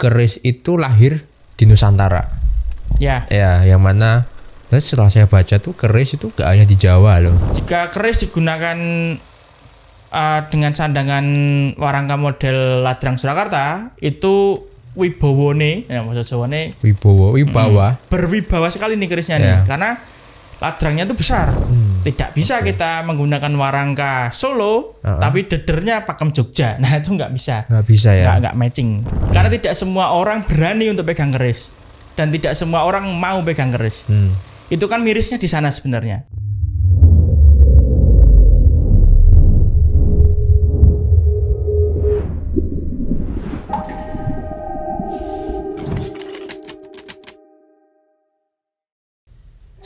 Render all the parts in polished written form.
keris itu lahir di Nusantara. Ya. Ya, yang mana dan setelah saya baca tuh keris itu gak hanya di Jawa loh. Jika keris digunakan dengan sandangan warangka model Ladrang Surakarta, itu wibawone, ya maksud Jawane Wibawa. berwibawa sekali nih kerisnya nih, karena ladrangnya itu besar. Tidak bisa kita menggunakan warangka Solo, tapi dedernya pakem Jogja. Nah itu nggak bisa. Nggak bisa ya. Nggak matching. Karena tidak semua orang berani untuk pegang keris, dan tidak semua orang mau pegang keris. Itu kan mirisnya di sana sebenarnya.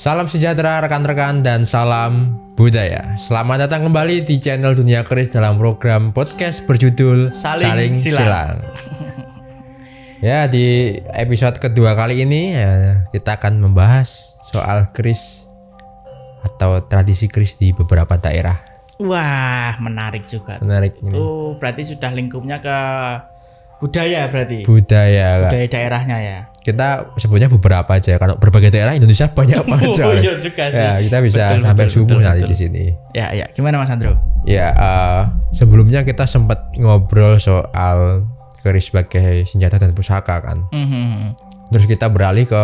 Salam sejahtera rekan-rekan dan salam budaya. Selamat datang kembali di channel Dunia Keris dalam program podcast berjudul Saling Silang. Ya, di episode kedua kali ini ya, kita akan membahas soal keris atau tradisi keris di beberapa daerah. Wah, menarik juga. Menarik ini. Itu berarti sudah lingkupnya ke budaya berarti. Budaya Daerahnya ya. Kita sebutnya beberapa aja. Kalau berbagai daerah Indonesia banyak banget. Iya juga sih. Ya, kita bisa sampai subuh nanti di sini. Ya. Gimana Mas Andro? Ya, sebelumnya kita sempat ngobrol soal keris sebagai senjata dan pusaka kan. Terus kita beralih ke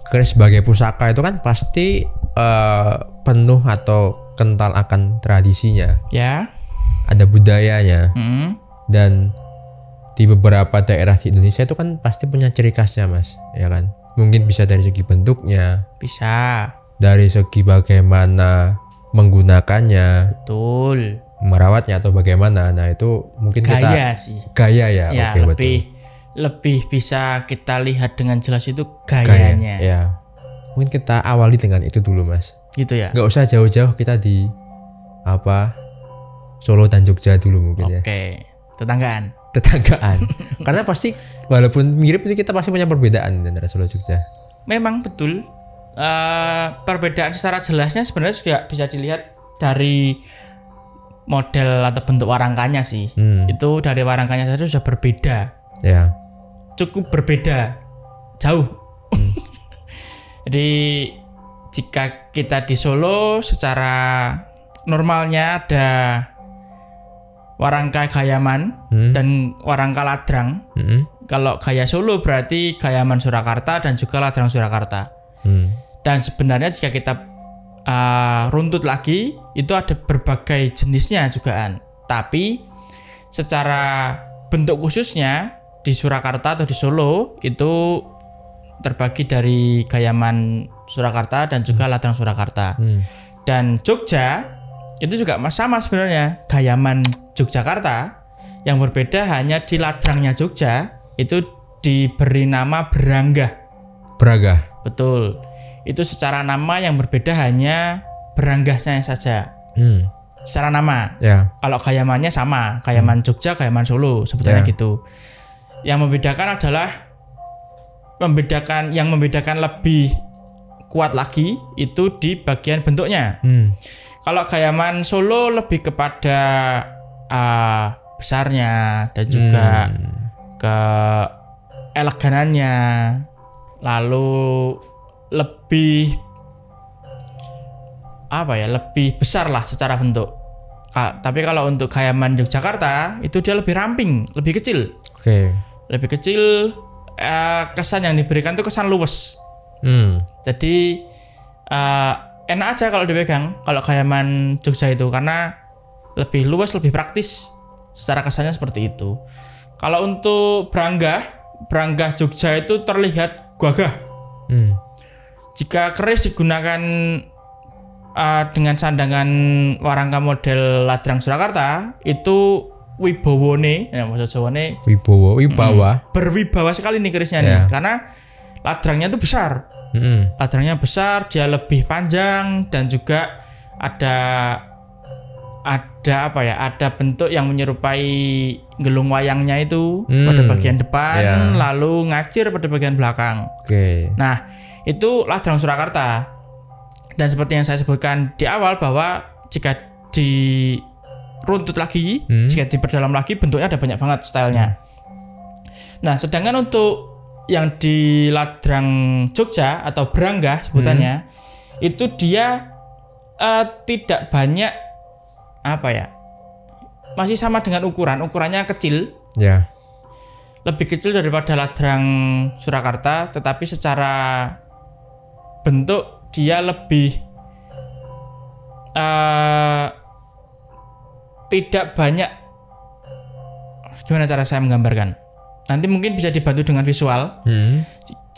keris sebagai pusaka itu kan pasti penuh atau kental akan tradisinya. Ya. Ada budayanya. Dan di beberapa daerah di Indonesia itu kan pasti punya ciri khasnya, Mas, ya kan? Mungkin bisa dari segi bentuknya, bisa dari segi bagaimana menggunakannya, betul, merawatnya atau bagaimana. Nah, itu mungkin gaya ya. Ya, Oke, lebih bisa kita lihat dengan jelas itu gayanya. Ya. Mungkin kita awali dengan itu dulu, Mas. Gitu ya. Nggak usah jauh-jauh, kita di Solo dan Jogja dulu mungkin ya. Oke, tetanggaan. Karena pasti walaupun mirip itu kita pasti punya perbedaan antara Solo Jogja. Memang betul. Perbedaan secara jelasnya sebenarnya juga bisa dilihat dari model atau bentuk warangkanya sih. Itu dari warangkanya saja sudah berbeda. Ya. Cukup berbeda. Jauh. Jadi jika kita di Solo secara normalnya ada warangka Gayaman dan warangka Ladrang. Kalau gaya Solo berarti Gayaman Surakarta dan juga Ladrang Surakarta. Dan sebenarnya jika kita runtut lagi, itu ada berbagai jenisnya jugaan. Tapi secara bentuk khususnya di Surakarta atau di Solo itu terbagi dari Gayaman Surakarta dan juga Ladrang Surakarta. Dan Jogja itu juga sama sebenarnya, Gayaman Yogyakarta. Yang berbeda hanya di ladrangnya Jogja itu diberi nama Beranggah. Betul. Itu secara nama yang berbeda hanya Beranggahnya saja. Secara nama. Ya. Kalau Gayamannya sama, Gayaman Jogja, Gayaman Solo sebetulnya gitu. Yang membedakan adalah yang membedakan lebih kuat lagi itu di bagian bentuknya. Kalau Gayaman Solo lebih kepada besarnya dan juga ke eleganannya, lalu lebih lebih besar lah secara bentuk. Tapi kalau untuk Gayaman Yogyakarta itu dia lebih ramping, lebih kecil. Lebih kecil, kesan yang diberikan itu kesan luwes. Jadi enak aja kalau dipegang kalau Gayaman Jogja itu karena lebih luas, lebih praktis. Secara kesannya seperti itu. Kalau untuk Beranggah Jogja itu terlihat gagah. Jika keris digunakan dengan sandangan warangka model Ladrang Surakarta, itu wibawone, ya maksud Jawane Wibawa. Berwibawa sekali nih kerisnya nih, karena ladrangnya itu besar. Ladrangnya besar, dia lebih panjang dan juga ada bentuk yang menyerupai gelung wayangnya itu pada bagian depan, lalu ngacir pada bagian belakang. Nah, itu Ladrang Surakarta. Dan seperti yang saya sebutkan di awal bahwa jika diruntut lagi, jika diperdalam lagi bentuknya ada banyak banget stylenya. Nah, sedangkan untuk yang di Ladrang Jogja atau Branggah sebutannya, itu dia tidak banyak masih sama dengan ukurannya kecil. Ya. Lebih kecil daripada Ladrang Surakarta, tetapi secara bentuk dia lebih tidak banyak. Gimana cara saya menggambarkan? Nanti mungkin bisa dibantu dengan visual.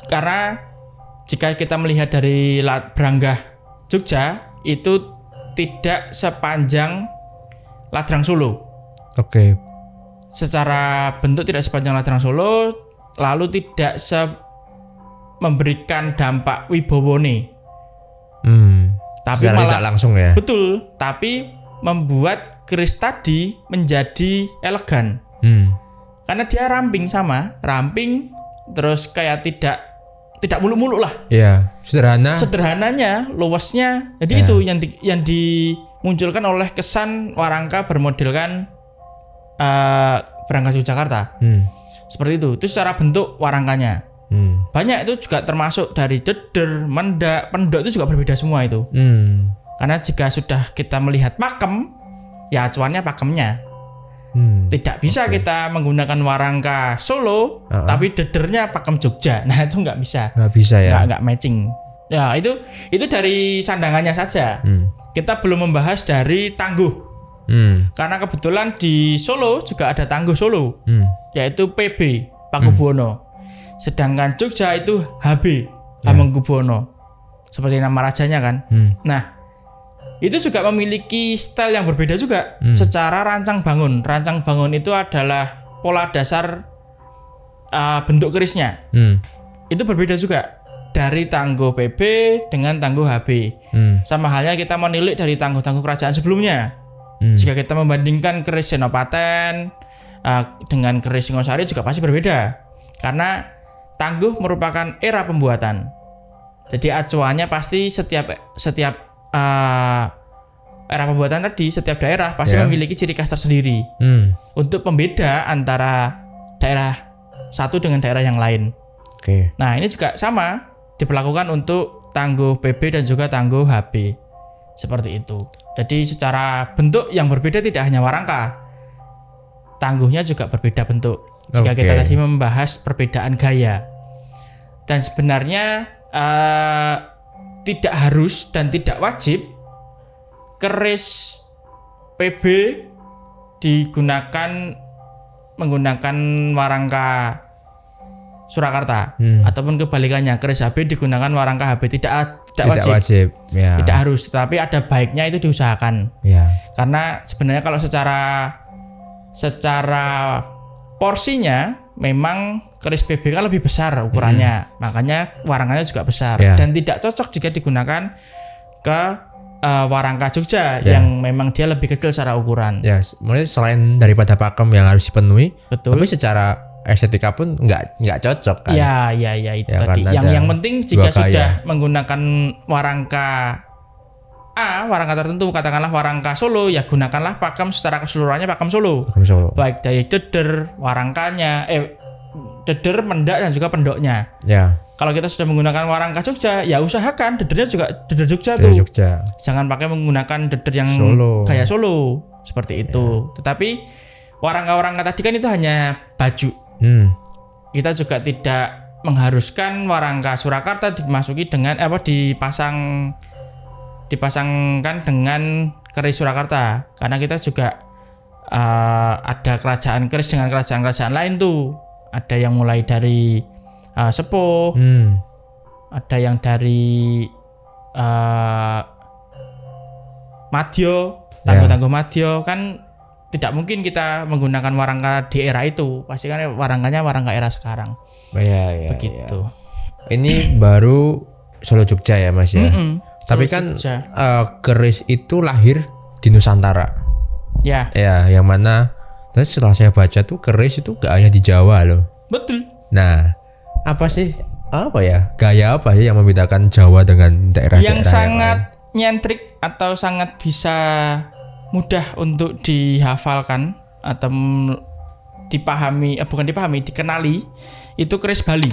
Karena jika kita melihat dari Branggah Jogja itu tidak sepanjang Ladrang Solo. Oke. Secara bentuk tidak sepanjang Ladrang Solo, lalu tidak memberikan dampak wibawone. Tapi secara malah tidak langsung ya. Betul, tapi membuat keris tadi menjadi elegan. Karena dia ramping terus kayak tidak muluk-muluk lah. Iya, Sederhananya, luasnya. Jadi itu yang dimunculkan oleh kesan warangka bermodelkan Branggah Yogyakarta. Seperti itu. Itu secara bentuk warangkanya. Banyak itu juga termasuk dari deder, mendak, pendok itu juga berbeda semua itu. Karena jika sudah kita melihat pakem, ya acuannya pakemnya. Tidak bisa kita menggunakan warangka Solo, tapi dedernya pakem Jogja. Nah itu nggak bisa. Nggak bisa ya. Nggak matching. Ya itu dari sandangannya saja. Kita belum membahas dari tangguh. Karena kebetulan di Solo juga ada tangguh Solo, yaitu PB Pakubuwono. Sedangkan Jogja itu HB Hamengkubuwono, seperti nama rajanya kan. Nah itu juga memiliki style yang berbeda juga secara rancang bangun. Rancang bangun itu adalah pola dasar bentuk kerisnya. Itu berbeda juga dari tangguh PB dengan tangguh HB. Sama halnya kita menilik dari tangguh-tangguh kerajaan sebelumnya. Jika kita membandingkan keris Senopaten dengan keris Singosari juga pasti berbeda. Karena tangguh merupakan era pembuatan. Jadi acuannya pasti setiap era pembuatan tadi, setiap daerah pasti memiliki ciri khas tersendiri untuk pembeda antara daerah satu dengan daerah yang lain. Nah ini juga sama diperlakukan untuk tangguh PB dan juga tangguh HB. Seperti itu. Jadi secara bentuk yang berbeda tidak hanya warangka, tangguhnya juga berbeda bentuk. Jika kita tadi membahas perbedaan gaya. Dan sebenarnya tidak harus dan tidak wajib keris PB menggunakan warangka Surakarta, ataupun kebalikannya keris HB digunakan warangka HB tidak wajib. Ya. Tidak harus, tapi ada baiknya itu diusahakan. Karena sebenarnya kalau secara porsinya memang keris PB kan lebih besar ukurannya, makanya warangkanya juga besar dan tidak cocok jika digunakan ke warangka Jogja yang memang dia lebih kecil secara ukuran. Ya, sebenarnya selain daripada pakem yang harus dipenuhi, tapi secara estetika pun nggak cocok kan? Ya itu tadi. Yang penting jika sudah menggunakan warangka warangka tertentu, katakanlah warangka Solo, ya gunakanlah pakem secara keseluruhannya pakem Solo. Baik dari deder, warangkanya, deder, mendak dan juga pendoknya. Kalau kita sudah menggunakan warangka Jogja, ya usahakan dedernya juga deder Jogja tuh. Jangan pakai menggunakan deder yang gaya Solo seperti itu. Tetapi warangka-warangka tadi kan itu hanya baju. Kita juga tidak mengharuskan warangka Surakarta dimasuki dengan dipasangkan dengan keris Surakarta, karena kita juga ada kerajaan keris dengan kerajaan-kerajaan lain tuh. Ada yang mulai dari Sepuh, ada yang dari Madyo, tangguh-tangguh Madyo kan. Tidak mungkin kita menggunakan warangka di era itu, pasti kan warangkanya warangka era sekarang. Begitu. Ini baru Solo Jogja ya Mas ya. Tapi kan keris itu lahir di Nusantara. Ya, yang mana terus setelah saya baca tuh keris itu gak hanya di Jawa loh. Betul. Nah, gaya apa sih yang membedakan Jawa dengan daerah-daerah yang sangat nyentrik atau sangat bisa mudah untuk dihafalkan atau dikenali itu keris Bali.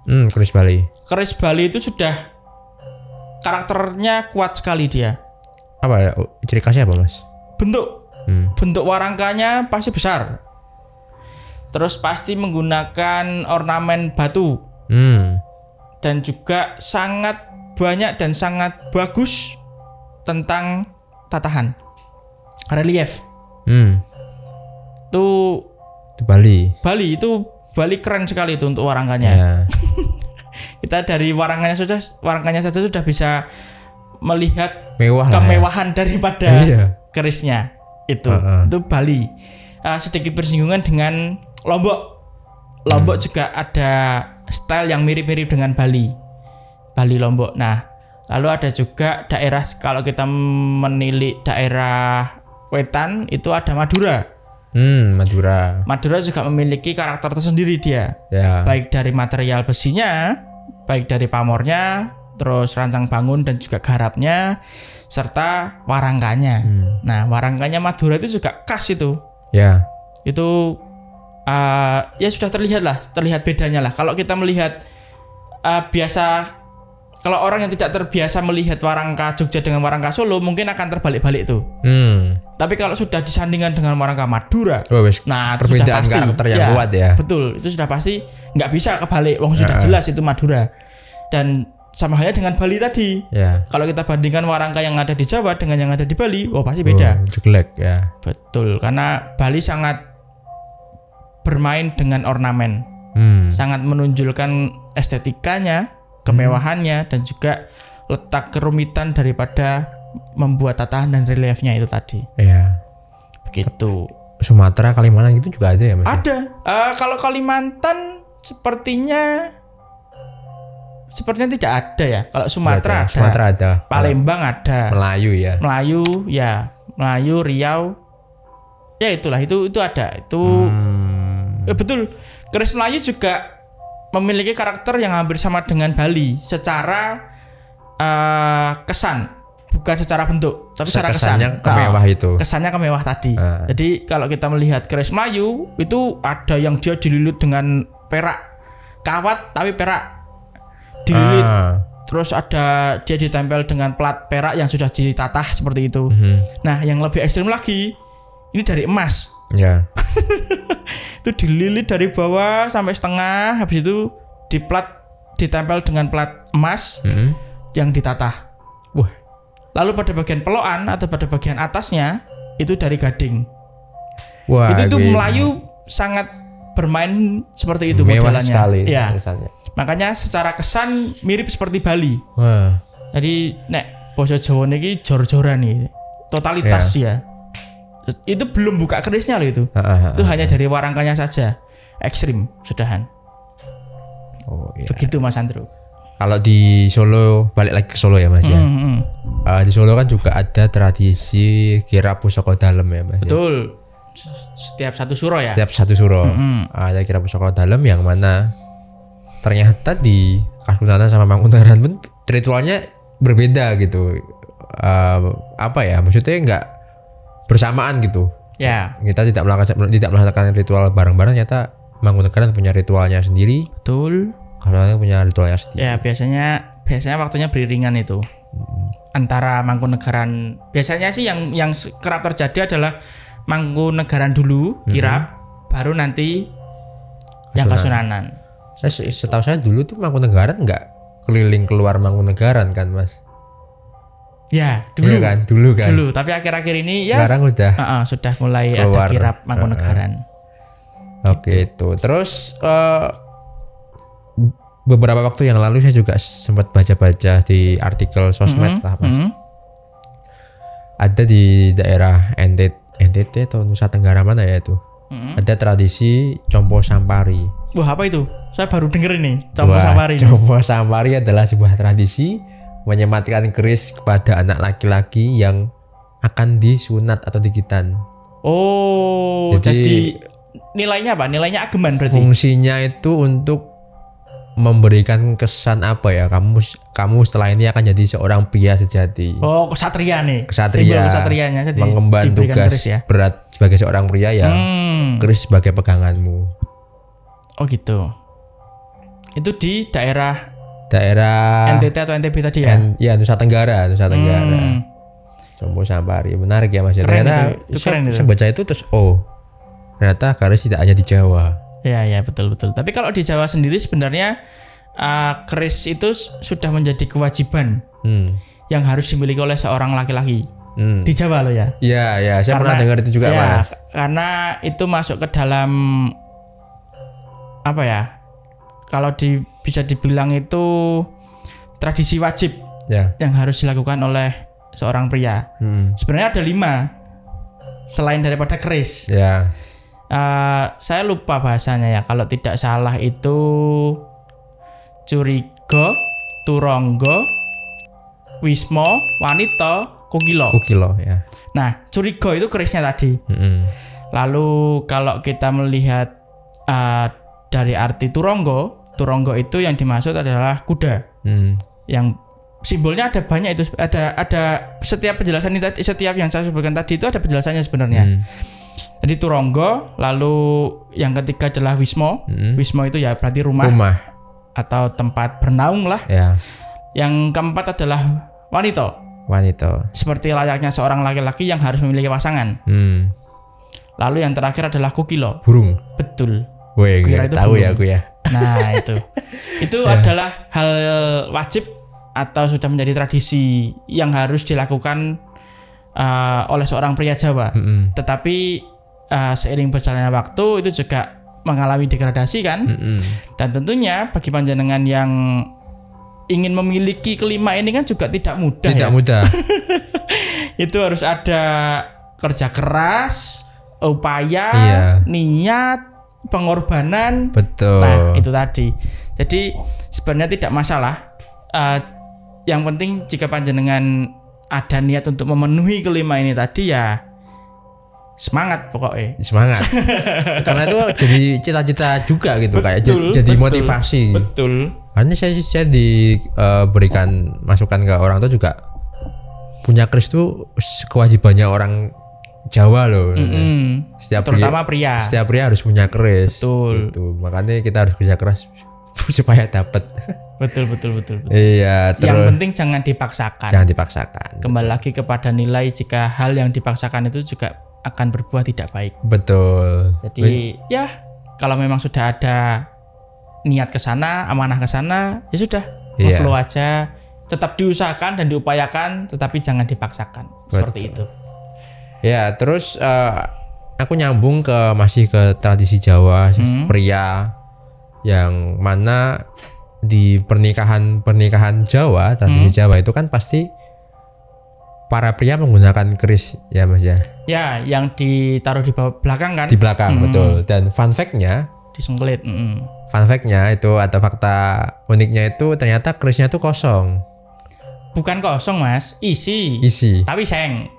Keris Bali. Keris Bali itu sudah karakternya kuat sekali dia. Apa ya? Ciri khasnya apa, Mas? Bentuk warangkanya pasti besar. Terus pasti menggunakan ornamen batu. Dan juga sangat banyak dan sangat bagus tentang tatahan relief. Itu Bali keren sekali itu untuk warangkanya. Kita dari warangkanya saja sudah bisa melihat kemewahan daripada kerisnya itu. Itu Bali. Sedikit bersinggungan dengan Lombok juga ada style yang mirip-mirip dengan Bali Lombok. Nah, lalu ada juga daerah, kalau kita menilik daerah wetan itu ada Madura. Madura juga memiliki karakter tersendiri dia. Baik dari material besinya, baik dari pamornya, terus rancang bangun dan juga garapnya, serta warangkanya. Nah, warangkanya Madura itu juga khas itu. Itu ya sudah terlihat bedanya lah. Kalau kita melihat kalau orang yang tidak terbiasa melihat warangka Jogja dengan warangka Solo mungkin akan terbalik-balik itu. Tapi kalau sudah disandingkan dengan warangka Madura, nah itu sudah pasti karakter yang kuat ya. Betul, itu sudah pasti nggak bisa kebalik. Sudah jelas itu Madura. Dan sama halnya dengan Bali tadi. Kalau kita bandingkan warangka yang ada di Jawa dengan yang ada di Bali, pasti beda. Jelek ya. Betul, karena Bali sangat bermain dengan ornamen, sangat menunjulkan estetikanya, kemewahannya, dan juga letak kerumitan daripada membuat tatahan dan reliefnya itu tadi. Begitu. Sumatera, Kalimantan itu juga ada ya, Mas? Ada. Kalau Kalimantan sepertinya tidak ada ya. Kalau Sumatera ada. Sumatera ada. Palembang ada. Melayu ya. Melayu, Riau. Ya itulah, itu ada. Itu betul. Keris Melayu juga memiliki karakter yang hampir sama dengan Bali secara kesan, bukan secara bentuk, tapi secara kesan. Kemewah itu. Kesannya kemewah tadi. Jadi kalau kita melihat keris Melayu itu ada yang dia dililit dengan perak, kawat tapi perak dililit. Terus ada dia ditempel dengan plat perak yang sudah ditatah seperti itu. Nah, yang lebih ekstrim lagi ini dari emas. Itu dililit dari bawah sampai setengah, habis itu ditempel dengan plat emas yang ditatah. Lalu pada bagian pelokan atau pada bagian atasnya itu dari gading. Itu Melayu sangat bermain seperti itu modelannya. Sekali, makanya secara kesan mirip seperti Bali. Jadi nek basa Jawa niki jor-joran nih, totalitas ya. Itu belum buka kerisnya loh itu. Itu hanya dari warangkanya saja. Ekstrim, sudahan. Begitu Mas Andrew. Kalau di Solo, balik lagi ke Solo ya Mas ya. Di Solo kan juga ada tradisi kirab pusaka dalem ya Mas. Betul. Setiap satu suro ya. Ada kirab pusaka dalem yang mana ternyata di Kasunanan sama Mangkunegaran pun ritualnya berbeda gitu. Maksudnya enggak bersamaan gitu. Kita tidak melakukan ritual bareng-bareng, ternyata Mangkunegaran punya ritualnya sendiri. Betul. Kasunanan punya ritualnya sendiri. Biasanya waktunya beriringan itu. Antara Mangkunegaran, biasanya sih yang kerap terjadi adalah Mangkunegaran dulu kirap, baru nanti yang Kasunanan. Setahu saya dulu tuh Mangkunegaran enggak keliling keluar Mangkunegaran kan Mas? Dulu. Iya kan? Dulu. Tapi akhir-akhir ini sekarang sudah mulai keluar, ada kirap Mangkunegaran. Oke, itu. Terus beberapa waktu yang lalu saya juga sempat baca-baca di artikel sosmed lah Mas. Ada di daerah NTT atau Nusa Tenggara mana ya itu? Ada tradisi Compo Sampari. Wah, apa itu? Saya baru denger ini. Compo Sampari. Compo Sampari adalah sebuah tradisi menyematkan keris kepada anak laki-laki yang akan disunat atau digitan. Jadi nilainya apa? Nilainya ageman berarti? Fungsinya itu untuk memberikan kesan apa ya, kamu setelah ini akan jadi seorang pria sejati. Oh, kesatria nih. Kesatria. Simbol kesatrianya mengemban tugas keris ya? berat sebagai seorang pria ya. Keris sebagai peganganmu. Oh gitu. Itu di daerah NTT atau NTB tadi ya? Nusa Tenggara. Combo Sampari. Menarik ya Mas. Keren ternyata itu keren itu. Saya baca itu terus ternyata keris tidak hanya di Jawa. Ya betul. Tapi kalau di Jawa sendiri sebenarnya keris itu sudah menjadi kewajiban yang harus dimiliki oleh seorang laki-laki di Jawa loh ya. Iya, saya pernah dengar itu juga Mas. Karena itu masuk ke dalam apa ya? Kalau bisa dibilang itu tradisi wajib yang harus dilakukan oleh seorang pria. Sebenarnya ada 5 selain daripada keris. Ya. Saya lupa bahasanya ya. Kalau tidak salah itu Curiga, Turangga, Wisma, Wanita, Kukila. Kukila ya. Nah, Curiga itu kerisnya tadi. Lalu kalau kita melihat dari arti Turangga itu yang dimaksud adalah kuda. Yang simbolnya ada banyak itu. Ada setiap penjelasan ini tadi, setiap yang saya sebutkan tadi itu ada penjelasannya sebenarnya. Jadi Turangga, lalu yang ketiga adalah Wisma. Wisma itu ya berarti rumah atau tempat bernaung lah. Ya. Yang keempat adalah wanita. Seperti layaknya seorang laki-laki yang harus memiliki pasangan. Lalu yang terakhir adalah Kukila. Burung. Betul. Wih, tahu ya aku ya. Nah itu adalah hal wajib atau sudah menjadi tradisi yang harus dilakukan oleh seorang pria Jawa. Tetapi seiring berjalannya waktu itu juga mengalami degradasi kan. Dan tentunya bagi panjenengan yang ingin memiliki kelima ini kan juga tidak mudah. Tidak mudah. Itu harus ada kerja keras, upaya, niat, pengorbanan. Betul. Nah itu tadi. Jadi sebenarnya tidak masalah. Yang penting jika panjenengan ada niat untuk memenuhi kelima ini tadi ya semangat pokoknya. Semangat. Karena itu jadi cita-cita juga gitu. Betul, jadi motivasi. Betul. Karena saya diberikan masukan ke orang tua juga, punya keris itu kewajibannya orang Jawa loh. Terutama pria. Setiap pria harus punya keris. Betul. Gitu. Makanya kita harus kerja keras supaya dapat. Betul. Iya. Yang penting jangan dipaksakan. Kembali lagi kepada nilai, jika hal yang dipaksakan itu juga akan berbuah tidak baik. Betul. Jadi ya kalau memang sudah ada niat ke sana, amanah ke sana, ya sudah, flow aja. Tetap diusahakan dan diupayakan, tetapi jangan dipaksakan. Seperti itu. Ya, terus aku nyambung masih ke tradisi Jawa, pria yang mana di pernikahan Jawa, tradisi Jawa itu kan pasti para pria menggunakan keris ya Mas ya. Ya, yang ditaruh di belakang kan? Di belakang, betul. Dan fun fact-nya disengkelit. Fun fact-nya itu atau fakta uniknya itu ternyata kerisnya itu kosong. Bukan kosong Mas, isi. Tapi seng.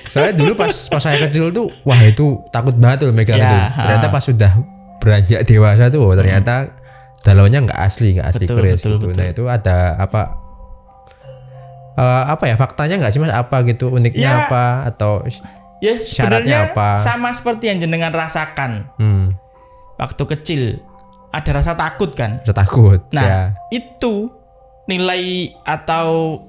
Soalnya dulu pas saya kecil tuh, wah itu takut banget tuh megang itu. Ternyata pas sudah beranjak dewasa tuh, ternyata dalamnya nggak asli keris. Betul. Nah itu ada apa ya faktanya nggak sih Mas, apa gitu uniknya apa atau syaratnya apa? Sama seperti yang jenengan rasakan waktu kecil, ada rasa takut kan? Rasa takut. Nah itu nilai atau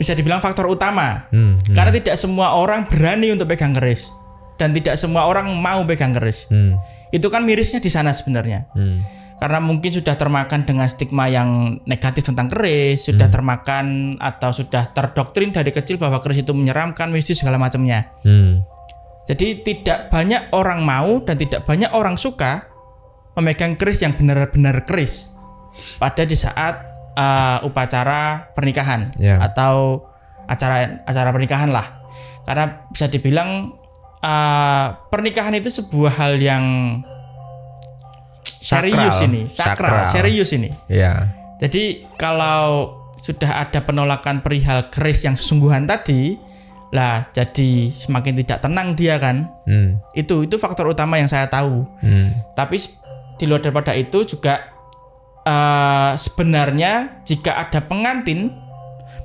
bisa dibilang faktor utama karena tidak semua orang berani untuk pegang keris dan tidak semua orang mau pegang keris. Itu kan mirisnya di sana sebenarnya. Karena mungkin sudah termakan dengan stigma yang negatif tentang keris, sudah termakan atau sudah terdoktrin dari kecil bahwa keris itu menyeramkan, mistis segala macamnya. Jadi tidak banyak orang mau dan tidak banyak orang suka memegang keris yang benar-benar keris pada di saat upacara pernikahan atau acara pernikahan lah. Karena bisa dibilang pernikahan itu sebuah hal yang serius ini, sakral, serius ini. Ya. Jadi kalau sudah ada penolakan perihal keris yang sesungguhan tadi, lah jadi semakin tidak tenang dia kan. Itu faktor utama yang saya tahu. Tapi di luar daripada itu juga sebenarnya jika ada pengantin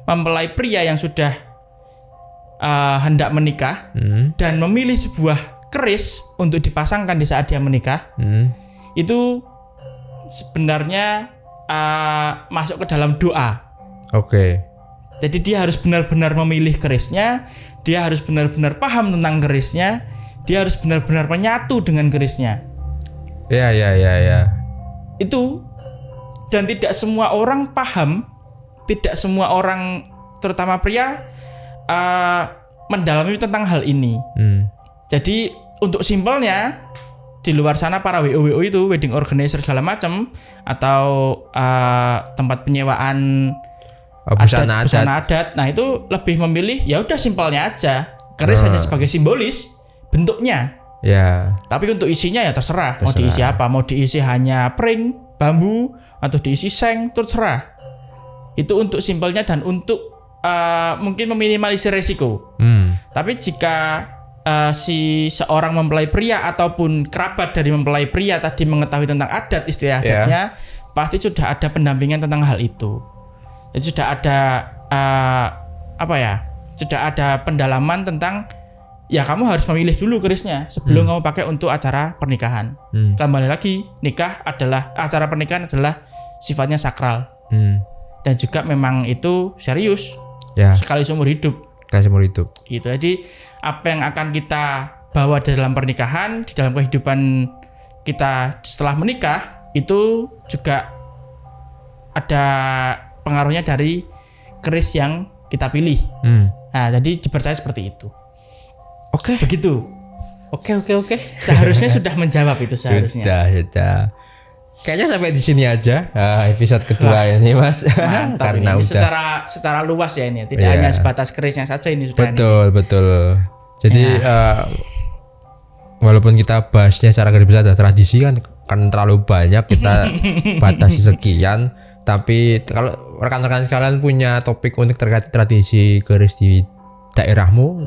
mempelai pria yang sudah hendak menikah dan memilih sebuah keris untuk dipasangkan di saat dia menikah, itu sebenarnya masuk ke dalam doa. Oke. Jadi dia harus benar-benar memilih kerisnya, dia harus benar-benar paham tentang kerisnya, dia harus benar-benar menyatu dengan kerisnya. Ya. Itu, dan tidak semua orang paham, tidak semua orang terutama pria mendalami tentang hal ini. Jadi untuk simpelnya, di luar sana para WO itu, wedding organizer segala macam, atau tempat penyewaan busana adat, nah itu lebih memilih ya udah simpelnya aja, keris hanya sebagai simbolis bentuknya. Ya. Tapi untuk isinya ya terserah. Mau diisi apa, mau diisi hanya pring, bambu, atau diisi seng, terserah. Itu untuk simpelnya dan untuk mungkin meminimalisir resiko. Tapi jika si seorang mempelai pria ataupun kerabat dari mempelai pria tadi mengetahui tentang adat, istilah adatnya, pasti sudah ada pendampingan tentang hal itu. Jadi sudah ada sudah ada pendalaman tentang ya kamu harus memilih dulu kerisnya sebelum kamu pakai untuk acara pernikahan. Kembali lagi, acara pernikahan adalah sifatnya sakral. Dan juga memang itu serius. Ya. Sekali seumur hidup. Gitu. Jadi apa yang akan kita bawa dalam pernikahan, di dalam kehidupan kita setelah menikah, itu juga ada pengaruhnya dari keris yang kita pilih. Nah, jadi dipercaya seperti itu. Oke. Begitu. Oke. Seharusnya sudah menjawab itu seharusnya. Sudah. Kayaknya sampai di sini aja episode kedua ini, Mas. Mantap. Karena ini secara luas ya ini, tidak hanya sebatas kerisnya saja ini sudah. Betul. Jadi walaupun kita bahasnya secara garis besar tradisi kan terlalu banyak, kita batasi sekian. Tapi kalau rekan-rekan sekalian punya topik unik terkait tradisi keris di daerahmu,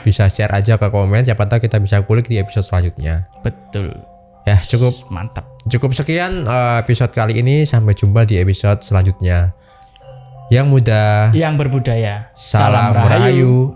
bisa share aja ke komen. Siapa tahu kita bisa kulik di episode selanjutnya. Betul. Ya, cukup mantap. Cukup sekian episode kali ini. Sampai jumpa di episode selanjutnya. Yang muda, yang berbudaya. Salam Rahayu.